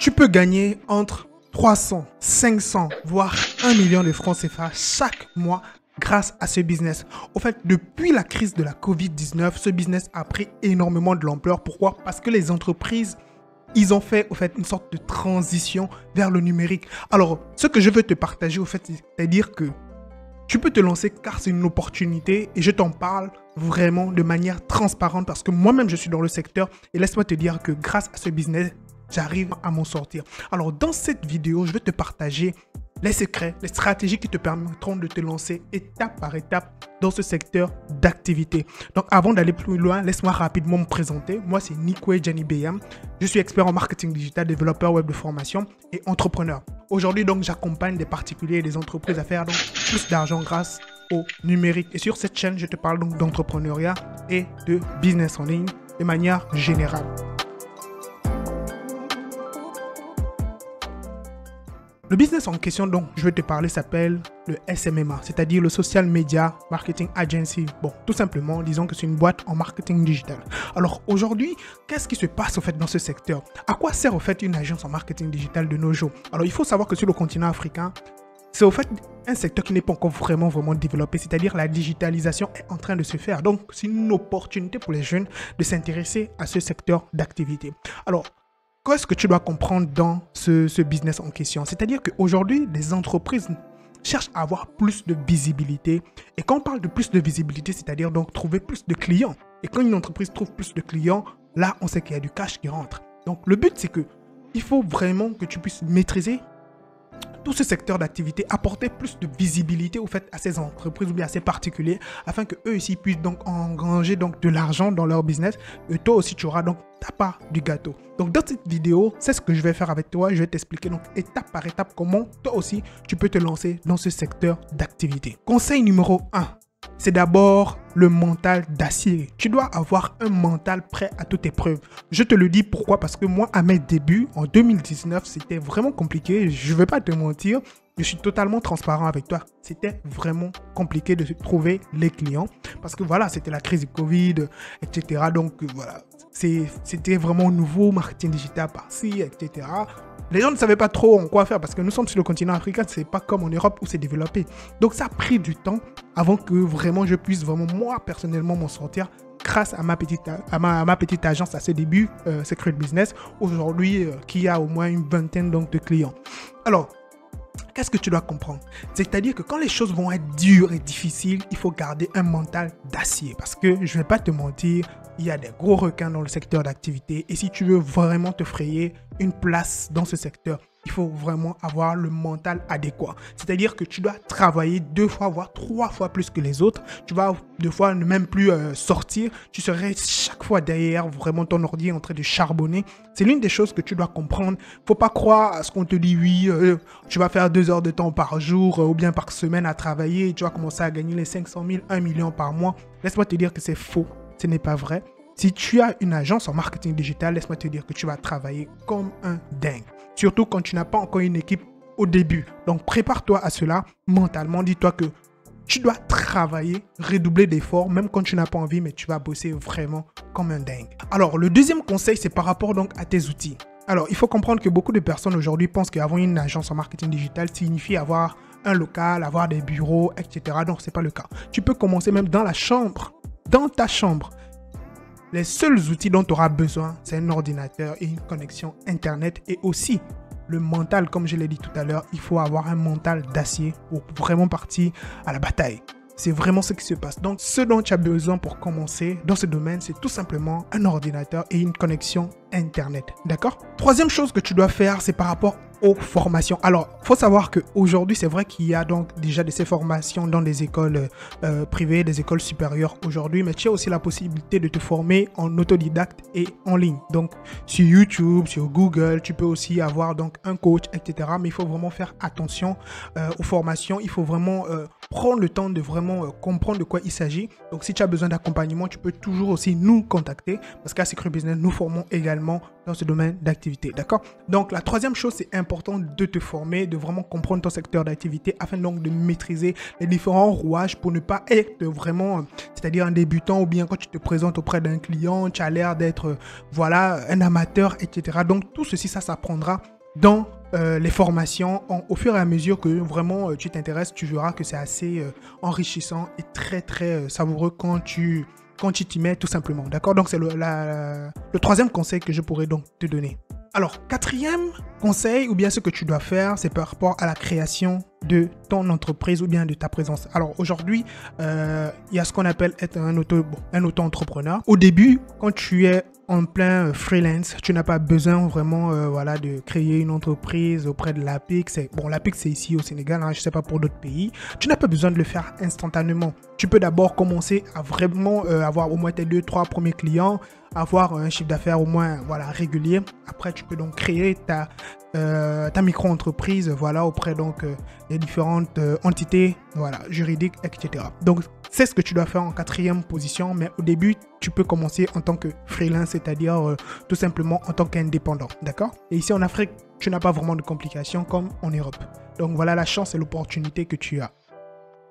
Tu peux gagner entre 300, 500, voire 1 million de francs CFA chaque mois grâce à ce business. Au fait, depuis la crise de la Covid-19, ce business a pris énormément de l'ampleur. Pourquoi? Parce que les entreprises, ils ont fait au fait une sorte de transition vers le numérique. Alors, ce que je veux te partager au fait, c'est-à-dire que tu peux te lancer car c'est une opportunité et je t'en parle vraiment de manière transparente parce que moi-même je suis dans le secteur et laisse-moi te dire que grâce à ce business, j'arrive à m'en sortir. Alors dans cette vidéo, je vais te partager les secrets, les stratégies qui te permettront de te lancer étape par étape dans ce secteur d'activité. Donc avant d'aller plus loin, laisse-moi rapidement me présenter. Moi c'est Nikwe Janibeyam. Je suis expert en marketing digital, développeur web de formation et entrepreneur. Aujourd'hui donc j'accompagne des particuliers et des entreprises à faire donc plus d'argent grâce au numérique. Et sur cette chaîne, je te parle donc d'entrepreneuriat et de business en ligne de manière générale. Le business en question dont je vais te parler s'appelle le SMMA, c'est-à-dire le Social Media Marketing Agency. Bon, tout simplement, disons que c'est une boîte en marketing digital. Alors aujourd'hui, qu'est-ce qui se passe au fait dans ce secteur? À quoi sert au fait une agence en marketing digital de nos jours? Alors il faut savoir que sur le continent africain, c'est au fait un secteur qui n'est pas encore vraiment développé, c'est-à-dire la digitalisation est en train de se faire. Donc c'est une opportunité pour les jeunes de s'intéresser à ce secteur d'activité. Alors, qu'est-ce que tu dois comprendre dans ce business en question? C'est-à-dire qu'aujourd'hui, les entreprises cherchent à avoir plus de visibilité. Et quand on parle de plus de visibilité, c'est-à-dire donc trouver plus de clients. Et quand une entreprise trouve plus de clients, là, on sait qu'il y a du cash qui rentre. Donc, le but, c'est que il faut vraiment que tu puisses maîtriser tout ce secteur d'activité, apporter plus de visibilité au fait à ces entreprises ou bien à ces particuliers afin que eux aussi puissent donc engranger donc de l'argent dans leur business et toi aussi tu auras donc ta part du gâteau. Donc dans cette vidéo, c'est ce que je vais faire avec toi, je vais t'expliquer donc étape par étape comment toi aussi tu peux te lancer dans ce secteur d'activité. Conseil numéro 1. C'est d'abord le mental d'acier. Tu dois avoir un mental prêt à toute épreuve. Je te le dis pourquoi? Parce que moi, à mes débuts, en 2019, c'était vraiment compliqué. Je ne vais pas te mentir. Je suis totalement transparent avec toi. C'était vraiment compliqué de trouver les clients. Parce que voilà, c'était la crise du Covid, etc. Donc voilà, c'était vraiment nouveau, marketing digital par-ci, etc. Les gens ne savaient pas trop en quoi faire parce que nous sommes sur le continent africain, c'est pas comme en Europe où c'est développé. Donc ça a pris du temps avant que vraiment je puisse vraiment moi personnellement m'en sortir grâce à ma petite agence à ses débuts, Secret Business, aujourd'hui qui a au moins une vingtaine donc, de clients. Alors, qu'est-ce que tu dois comprendre? C'est-à-dire que quand les choses vont être dures et difficiles, il faut garder un mental d'acier. Parce que je ne vais pas te mentir, il y a des gros requins dans le secteur d'activité. Et si tu veux vraiment te frayer une place dans ce secteur, il faut vraiment avoir le mental adéquat. C'est-à-dire que tu dois travailler 2 fois, voire 3 fois plus que les autres. Tu vas 2 fois ne même plus sortir. Tu serais chaque fois derrière vraiment ton ordi en train de charbonner. C'est l'une des choses que tu dois comprendre. Faut pas croire à ce qu'on te dit, oui, tu vas faire 2 heures de temps par jour ou bien par semaine à travailler et tu vas commencer à gagner les 500 000, 1 million par mois. Laisse-moi te dire que c'est faux. Ce n'est pas vrai. Si tu as une agence en marketing digital, laisse-moi te dire que tu vas travailler comme un dingue. Surtout quand tu n'as pas encore une équipe au début. Donc, prépare-toi à cela mentalement. Dis-toi que tu dois travailler, redoubler d'efforts, même quand tu n'as pas envie, mais tu vas bosser vraiment comme un dingue. Alors, le deuxième conseil, c'est par rapport donc à tes outils. Alors, il faut comprendre que beaucoup de personnes aujourd'hui pensent qu'avoir une agence en marketing digital signifie avoir un local, avoir des bureaux, etc. Donc, ce n'est pas le cas. Tu peux commencer même dans la chambre, dans ta chambre. Les seuls outils dont tu auras besoin, c'est un ordinateur et une connexion Internet et aussi le mental, comme je l'ai dit tout à l'heure, il faut avoir un mental d'acier pour vraiment partir à la bataille. C'est vraiment ce qui se passe. Donc, ce dont tu as besoin pour commencer dans ce domaine, c'est tout simplement un ordinateur et une connexion Internet. D'accord? Troisième chose que tu dois faire, c'est par rapport aux formations. Alors, il faut savoir qu'aujourd'hui, c'est vrai qu'il y a donc déjà de ces formations dans des écoles privées, des écoles supérieures aujourd'hui, mais tu as aussi la possibilité de te former en autodidacte et en ligne. Donc, sur YouTube, sur Google, tu peux aussi avoir donc un coach, etc. Mais il faut vraiment faire attention aux formations. Il faut vraiment prendre le temps de vraiment comprendre de quoi il s'agit. Donc, si tu as besoin d'accompagnement, tu peux toujours aussi nous contacter parce qu'à Secret Business, nous formons également dans ce domaine d'activité. D'accord? Donc, la troisième chose, c'est important important de te former, de vraiment comprendre ton secteur d'activité afin donc de maîtriser les différents rouages pour ne pas être vraiment, c'est-à-dire un débutant ou bien quand tu te présentes auprès d'un client, tu as l'air d'être, voilà, un amateur, etc. Donc tout ceci, ça s'apprendra dans les formations. Au fur et à mesure que vraiment tu t'intéresses, tu verras que c'est assez enrichissant et très très savoureux quand tu t'y mets tout simplement. D'accord? Donc c'est le troisième conseil que je pourrais donc te donner. Alors, quatrième conseil, ou bien ce que tu dois faire, c'est par rapport à la création de ton entreprise ou bien de ta présence. Alors, aujourd'hui, il y a ce qu'on appelle être un auto-entrepreneur. Au début, quand tu es en plein freelance, tu n'as pas besoin vraiment voilà, de créer une entreprise auprès de l'APIX. Bon, l'APIX, c'est ici au Sénégal, hein, je ne sais pas pour d'autres pays. Tu n'as pas besoin de le faire instantanément. Tu peux d'abord commencer à vraiment avoir au moins tes 2-3 premiers clients, avoir un chiffre d'affaires au moins voilà, régulier. Après, tu peux donc créer ta micro-entreprise voilà, auprès donc, des différentes entités voilà, juridiques, etc. Donc, c'est ce que tu dois faire en quatrième position. Mais au début, tu peux commencer en tant que freelance, c'est-à-dire tout simplement en tant qu'indépendant. D'accord? Et ici en Afrique, tu n'as pas vraiment de complications comme en Europe. Donc, voilà la chance et l'opportunité que tu as.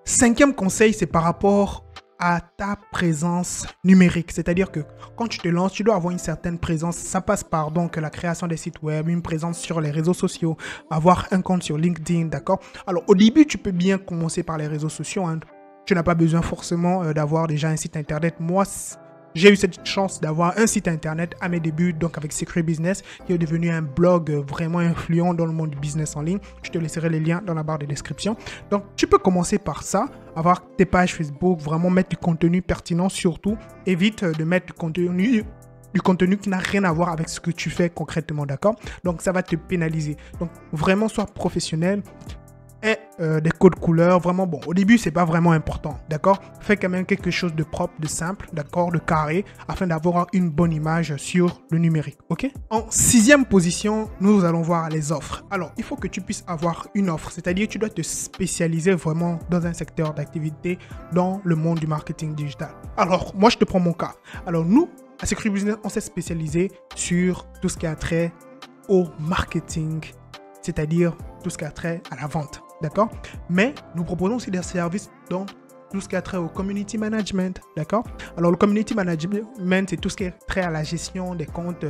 Cinquième conseil, c'est par rapport à ta présence numérique. C'est-à-dire que quand tu te lances, tu dois avoir une certaine présence. Ça passe par donc la création des sites web, une présence sur les réseaux sociaux, avoir un compte sur LinkedIn, d'accord? Alors, au début, tu peux bien commencer par les réseaux sociaux. Hein. Tu n'as pas besoin forcément d'avoir déjà un site internet. Moi, j'ai eu cette chance d'avoir un site internet à mes débuts, donc avec Secret Business, qui est devenu un blog vraiment influent dans le monde du business en ligne. Je te laisserai les liens dans la barre de description. Donc, tu peux commencer par ça, avoir tes pages Facebook, vraiment mettre du contenu pertinent surtout. Évite de mettre du contenu qui n'a rien à voir avec ce que tu fais concrètement, d'accord? Donc, ça va te pénaliser. Donc, vraiment, sois professionnel. Et des codes couleurs, vraiment bon. Au début, c'est pas vraiment important, d'accord? Fais quand même quelque chose de propre, de simple, d'accord, de carré, afin d'avoir une bonne image sur le numérique, ok? En sixième position, nous allons voir les offres. Alors, il faut que tu puisses avoir une offre, c'est-à-dire tu dois te spécialiser vraiment dans un secteur d'activité dans le monde du marketing digital. Alors, moi, je te prends mon cas. Alors, nous, à Secret Business, on s'est spécialisé sur tout ce qui a trait au marketing, c'est-à-dire tout ce qui a trait à la vente. D'accord? Mais nous proposons aussi des services dans tout ce qui a trait au community management. D'accord? Alors, le community management, c'est tout ce qui est trait à la gestion des comptes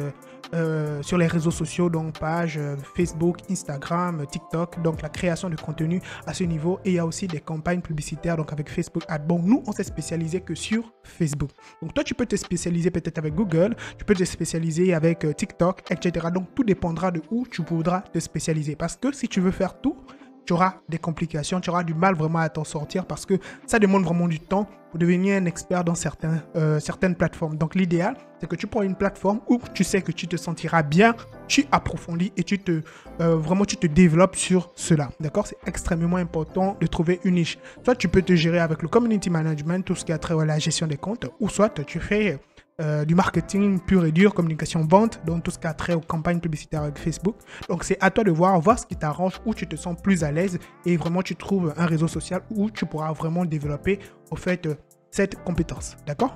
sur les réseaux sociaux, donc pages Facebook, Instagram, TikTok, donc la création de contenu à ce niveau. Et il y a aussi des campagnes publicitaires, donc avec Facebook Ads. Bon, nous, on s'est spécialisé que sur Facebook. Donc, toi, tu peux te spécialiser peut-être avec Google, tu peux te spécialiser avec TikTok, etc. Donc, tout dépendra de où tu voudras te spécialiser. Parce que si tu veux faire tout, tu auras des complications, tu auras du mal vraiment à t'en sortir parce que ça demande vraiment du temps pour devenir un expert dans certaines plateformes. Donc l'idéal, c'est que tu prends une plateforme où tu sais que tu te sentiras bien, tu approfondis et tu te développes sur cela. D'accord? C'est extrêmement important de trouver une niche. Soit tu peux te gérer avec le community management, tout ce qui a trait à la gestion des comptes, ou soit tu fais du marketing pur et dur, communication vente, donc tout ce qui a trait aux campagnes publicitaires avec Facebook. Donc c'est à toi de voir ce qui t'arrange, où tu te sens plus à l'aise et vraiment tu trouves un réseau social où tu pourras vraiment développer au fait cette compétence. D'accord?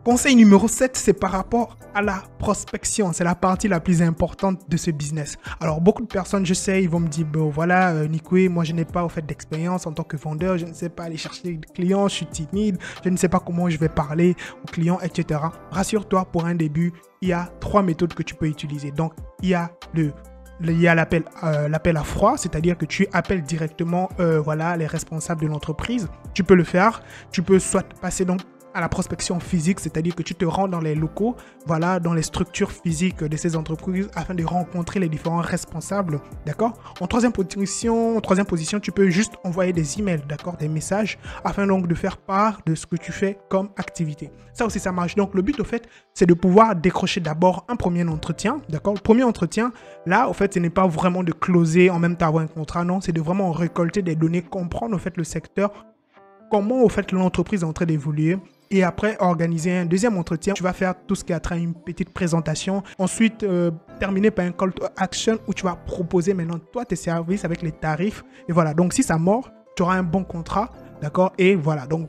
Conseil numéro 7, c'est par rapport à la prospection. C'est la partie la plus importante de ce business. Alors, beaucoup de personnes, je sais, ils vont me dire, bon, voilà, Nikwe, moi, je n'ai pas au fait d'expérience en tant que vendeur. Je ne sais pas aller chercher des clients, je suis timide, je ne sais pas comment je vais parler aux clients, etc. Rassure-toi, pour un début, il y a 3 méthodes que tu peux utiliser. Donc, il y a l'appel à froid, c'est-à-dire que tu appelles directement voilà, les responsables de l'entreprise. Tu peux le faire. Tu peux soit passer donc à la prospection physique, c'est-à-dire que tu te rends dans les locaux, voilà, dans les structures physiques de ces entreprises afin de rencontrer les différents responsables, d'accord? En troisième position, tu peux juste envoyer des emails, d'accord, des messages, afin donc de faire part de ce que tu fais comme activité. Ça aussi, ça marche. Donc, le but, au fait, c'est de pouvoir décrocher d'abord un premier entretien, d'accord? Le premier entretien, là, au fait, ce n'est pas vraiment de closer en même temps avoir un contrat, non, c'est de vraiment récolter des données, comprendre, au fait, le secteur, comment, au fait, l'entreprise est en train d'évoluer. Et après, organiser un deuxième entretien. Tu vas faire tout ce qui a trait à une petite présentation. Ensuite, terminer par un call to action où tu vas proposer maintenant toi tes services avec les tarifs. Et voilà, donc si ça mord, tu auras un bon contrat, d'accord? Et voilà, donc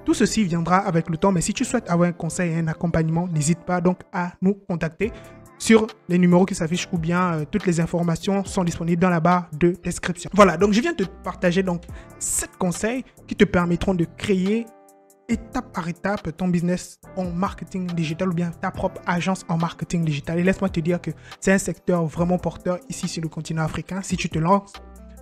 tout ceci viendra avec le temps. Mais si tu souhaites avoir un conseil et un accompagnement, n'hésite pas donc à nous contacter. sur les numéros qui s'affichent ou bien toutes les informations sont disponibles dans la barre de description. Voilà, donc je viens de te partager donc 7 conseils qui te permettront de créer étape par étape ton business en marketing digital ou bien ta propre agence en marketing digital. Et laisse-moi te dire que c'est un secteur vraiment porteur ici sur le continent africain. Si tu te lances,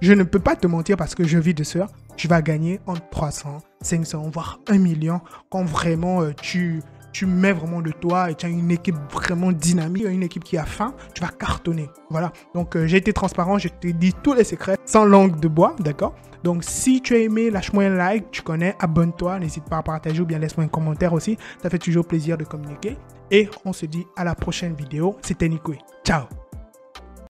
je ne peux pas te mentir parce que je vis de ça. Tu vas gagner entre 300, 500, voire 1 million quand vraiment tu mets vraiment de toi et tu as une équipe vraiment dynamique, une équipe qui a faim, tu vas cartonner. Voilà. Donc, j'ai été transparent, je te dis tous les secrets sans langue de bois, d'accord? Donc, si tu as aimé, lâche-moi un like, tu connais, abonne-toi, n'hésite pas à partager ou bien laisse-moi un commentaire aussi. Ça fait toujours plaisir de communiquer. Et on se dit à la prochaine vidéo. C'était Nikwe. Ciao!